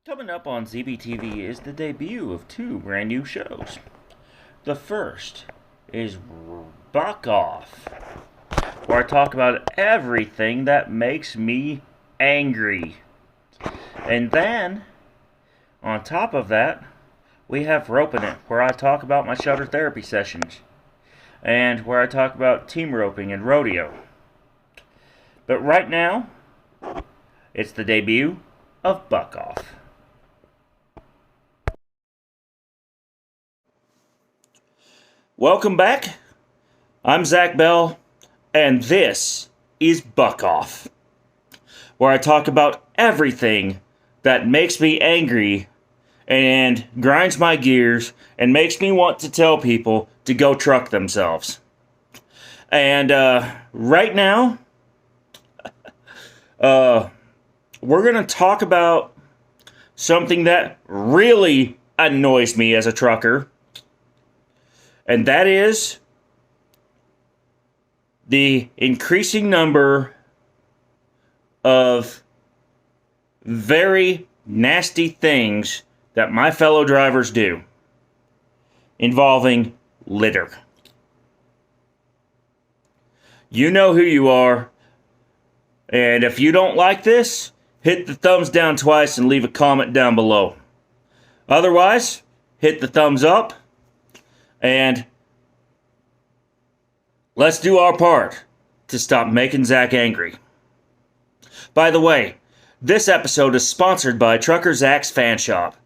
Coming up on ZBTV is the debut of two brand new shows. The first is Buck Off, where I talk about everything that makes me angry. And then, on top of that, we have Roping It, where I talk about my shutter therapy sessions, and where I talk about team roping and rodeo. But right now, it's the debut of Buck Off. Welcome back. I'm Zach Bell, and this is Buck Off, where I talk about everything that makes me angry and grinds my gears and makes me want to tell people to go truck themselves. And right now, we're going to talk about something that really annoys me as a trucker. And that is the increasing number of very nasty things that my fellow drivers do involving litter. You know who you are, and if you don't like this, hit the thumbs down twice and leave a comment down below. Otherwise, hit the thumbs up. And let's do our part to stop making Zach angry. By the way, this episode is sponsored by Trucker Zach's Fan Shop,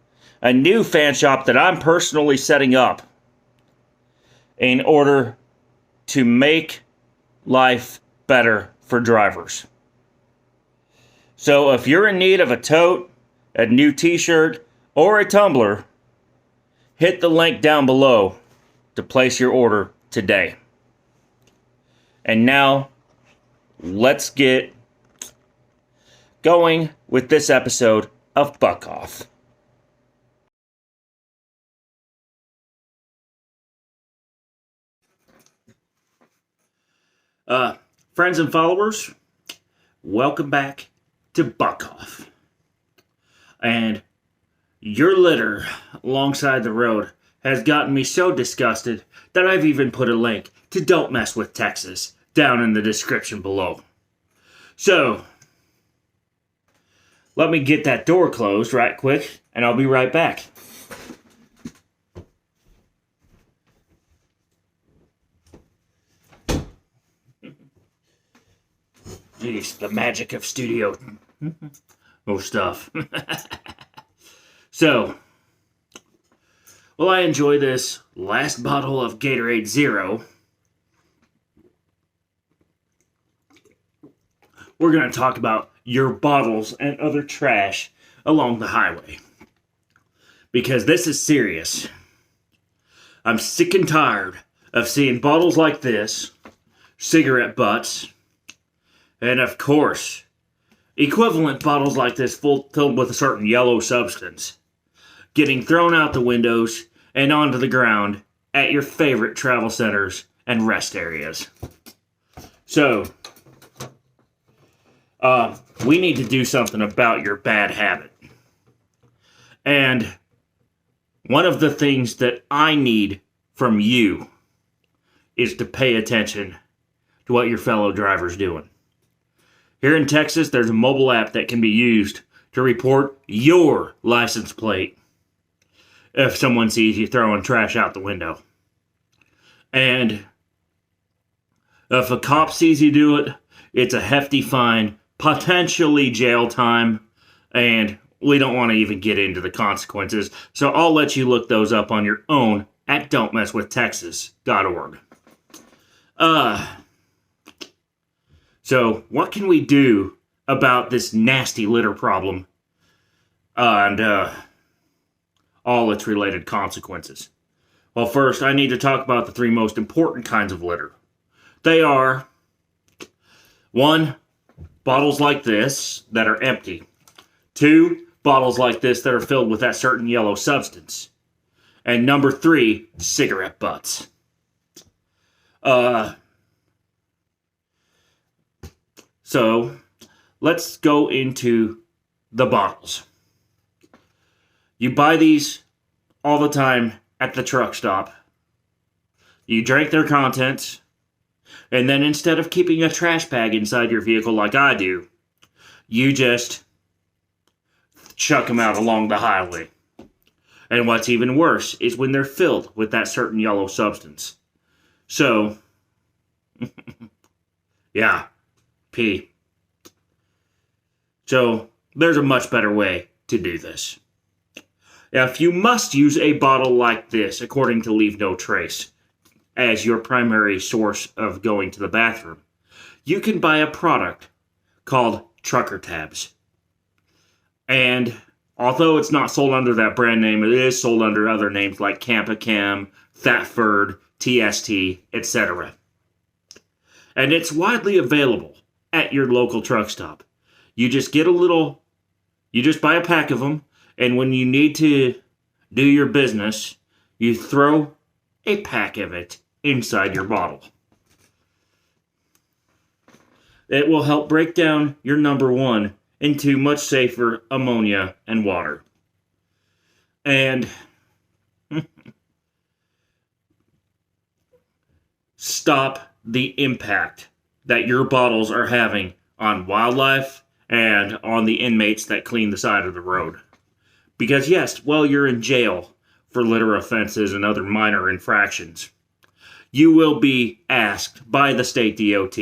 a new fan shop that I'm personally setting up in order to make life better for drivers. So if you're in need of a tote, a new t-shirt, or a tumbler, hit the link down below to place your order today. And now, let's get going with this episode of Buck Off. Friends and followers, welcome back to Buck Off. And your litter alongside the road has gotten me so disgusted that I've even put a link to Don't Mess with Texas down in the description below. So, let me get that door closed right quick, and I'll be right back. Jeez, the magic of studio. Stuff. So, well, I enjoy this last bottle of Gatorade Zero. We're going to talk about your bottles and other trash along the highway. Because this is serious. I'm sick and tired of seeing bottles like this, cigarette butts, and of course, equivalent bottles like this filled with a certain yellow substance getting thrown out the windows and onto the ground at your favorite travel centers and rest areas. So, we need to do something about your bad habit. And one of the things that I need from you is to pay attention to what your fellow driver's doing. Here in Texas, there's a mobile app that can be used to report your license plate if someone sees you throwing trash out the window. And if a cop sees you do it, it's a hefty fine, potentially jail time, and we don't want to even get into the consequences, so I'll let you look those up on your own at don'tmesswithtexas.org. So what can we do about this nasty litter problem and all its related consequences? Well, first, I need to talk about the three most important kinds of litter. They are, 1, bottles like this that are empty. 2, bottles like this that are filled with that certain yellow substance. And number 3, cigarette butts. So, let's go into the bottles. You buy these all the time at the truck stop. You drink their contents, and then instead of keeping a trash bag inside your vehicle like I do, you just chuck them out along the highway. And what's even worse is when they're filled with that certain yellow substance. So, yeah, pee. So, there's a much better way to do this. If you must use a bottle like this, according to Leave No Trace, as your primary source of going to the bathroom, you can buy a product called Trucker Tabs. And although it's not sold under that brand name, it is sold under other names like Campacam, Thetford, TST, etc. And it's widely available at your local truck stop. You just buy a pack of them, and when you need to do your business, you throw a pack of it inside your bottle. It will help break down your number one into much safer ammonia and water. And stop the impact that your bottles are having on wildlife and on the inmates that clean the side of the road. Because yes, while you're in jail for litter offenses and other minor infractions, you will be asked by the state DOT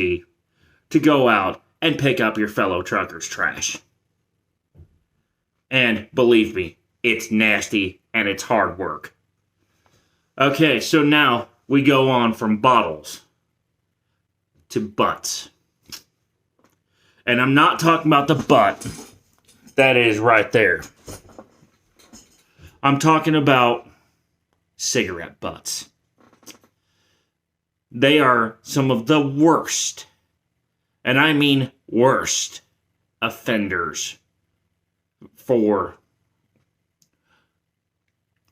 to go out and pick up your fellow truckers' trash. And believe me, it's nasty and it's hard work. Okay, so now we go on from bottles to butts. And I'm not talking about the butt that is right there. I'm talking about cigarette butts. They are some of the worst, and I mean worst, offenders for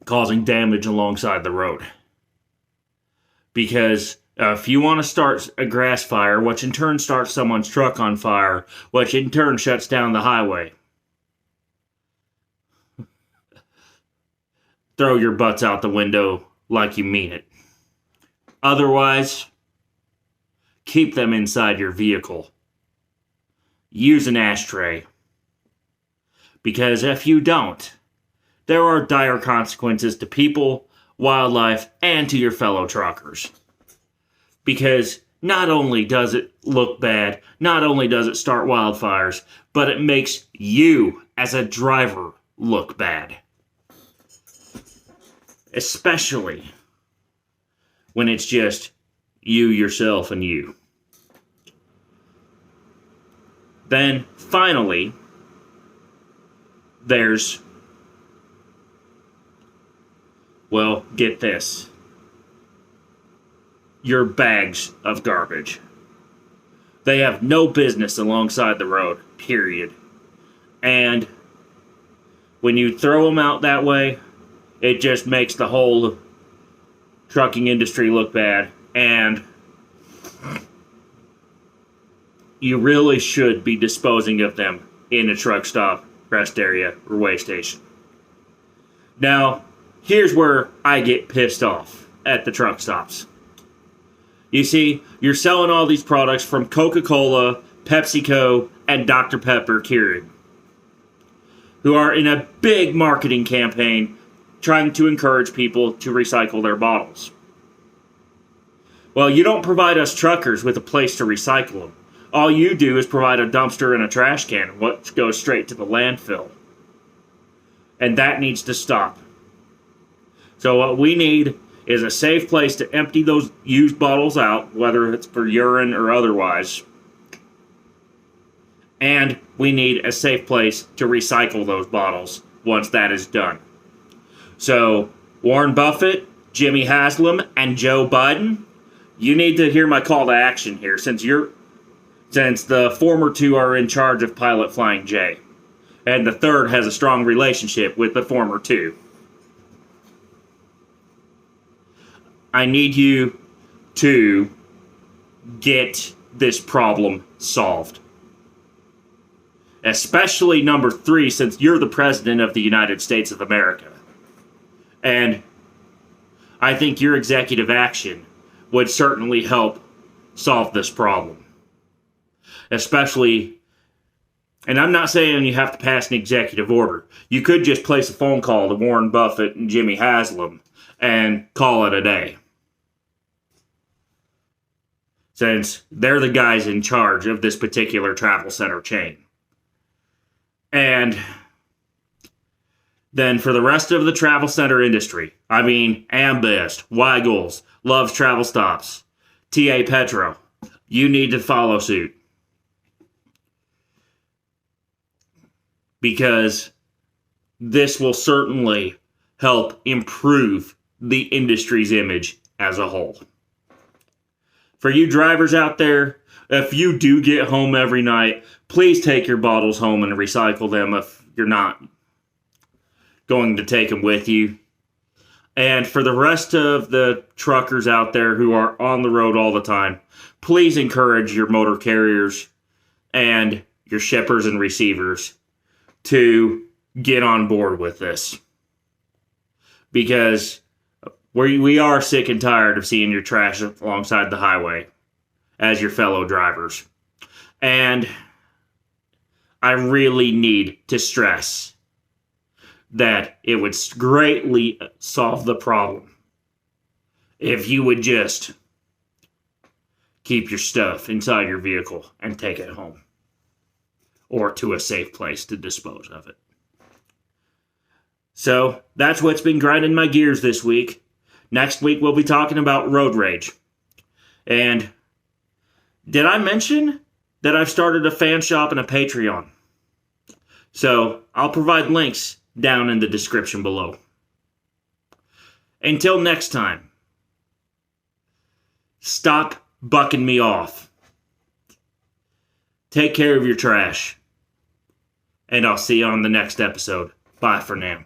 causing damage alongside the road. Because if you want to start a grass fire, which in turn starts someone's truck on fire, which in turn shuts down the highway, throw your butts out the window like you mean it. Otherwise, keep them inside your vehicle. Use an ashtray. Because if you don't, there are dire consequences to people, wildlife, and to your fellow truckers. Because not only does it look bad, not only does it start wildfires, but it makes you, as a driver, look bad. Especially when it's just you, yourself, and you. Then, finally, there's, well, get this, your bags of garbage. They have no business alongside the road, period. And when you throw them out that way, it just makes the whole trucking industry look bad, and you really should be disposing of them in a truck stop, rest area, or way station. Now, here's where I get pissed off at the truck stops. You see, you're selling all these products from Coca-Cola, PepsiCo, and Dr. Pepper Keurig, who are in a big marketing campaign trying to encourage people to recycle their bottles. Well, you don't provide us truckers with a place to recycle them. All you do is provide a dumpster and a trash can, which goes straight to the landfill. And that needs to stop. So what we need is a safe place to empty those used bottles out, whether it's for urine or otherwise. And we need a safe place to recycle those bottles once that is done. So, Warren Buffett, Jimmy Haslam, and Joe Biden, you need to hear my call to action here, since the former two are in charge of Pilot Flying J, and the third has a strong relationship with the former two. I need you to get this problem solved. especially number 3, since you're the President of the United States of America. And I think your executive action would certainly help solve this problem. Especially, and I'm not saying you have to pass an executive order. You could just place a phone call to Warren Buffett and Jimmy Haslam and call it a day. Since they're the guys in charge of this particular travel center chain. And then for the rest of the travel center industry, I mean, Ambest, Weigel's, Love's Travel Stops, T.A. Petro, you need to follow suit. Because this will certainly help improve the industry's image as a whole. For you drivers out there, if you do get home every night, please take your bottles home and recycle them if you're not going to take them with you. And for the rest of the truckers out there who are on the road all the time, please encourage your motor carriers and your shippers and receivers to get on board with this. Because we are sick and tired of seeing your trash alongside the highway as your fellow drivers. And I really need to stress that it would greatly solve the problem if you would just keep your stuff inside your vehicle and take it home or to a safe place to dispose of it. So that's what's been grinding my gears this week. Next week we'll be talking about road rage. And did I mention that I've started a fan shop and a Patreon? So I'll provide links down in the description below. Until next time, stop bucking me off. Take care of your trash. And I'll see you on the next episode. Bye for now.